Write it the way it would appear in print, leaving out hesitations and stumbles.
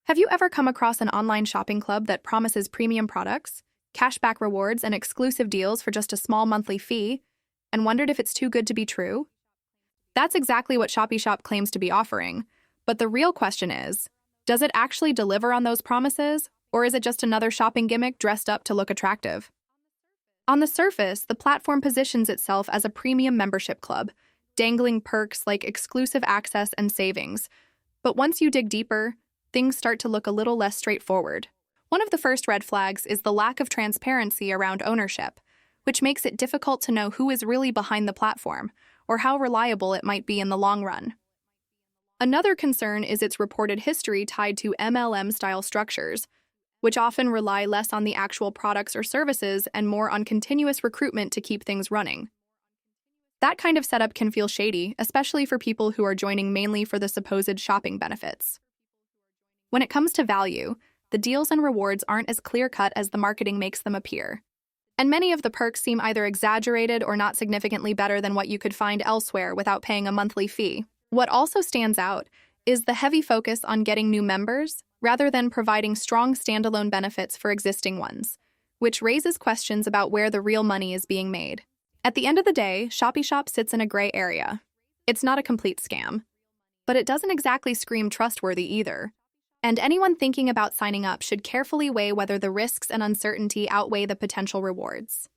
Have you ever come across an online shopping club that promises premium products, cashback rewards, and exclusive deals for just a small monthly fee, and wondered if it's too good to be true? That's exactly what ShoppyShop claims to be offering, but the real question is, does it actually deliver on those promises, or is it just another shopping gimmick dressed up to look attractive? On the surface, the platform positions itself as a premium membership club, dangling perks like exclusive access and savings. But once you dig deeper, things start to look a little less straightforward. One of the first red flags is the lack of transparency around ownership, which makes it difficult to know who is really behind the platform or how reliable it might be in the long run. Another concern is its reported history tied to MLM-style structures, which often rely less on the actual products or services and more on continuous recruitment to keep things running. That kind of setup can feel shady, especially for people who are joining mainly for the supposed shopping benefits. When it comes to value, the deals and rewards aren't as clear-cut as the marketing makes them appear, and many of the perks seem either exaggerated or not significantly better than what you could find elsewhere without paying a monthly fee. What also stands out is the heavy focus on getting new members rather than providing strong standalone benefits for existing ones, which raises questions about where the real money is being made. At the end of the day, ShoppyShop sits in a gray area. It's not a complete scam, but it doesn't exactly scream trustworthy either. And anyone thinking about signing up should carefully weigh whether the risks and uncertainty outweigh the potential rewards.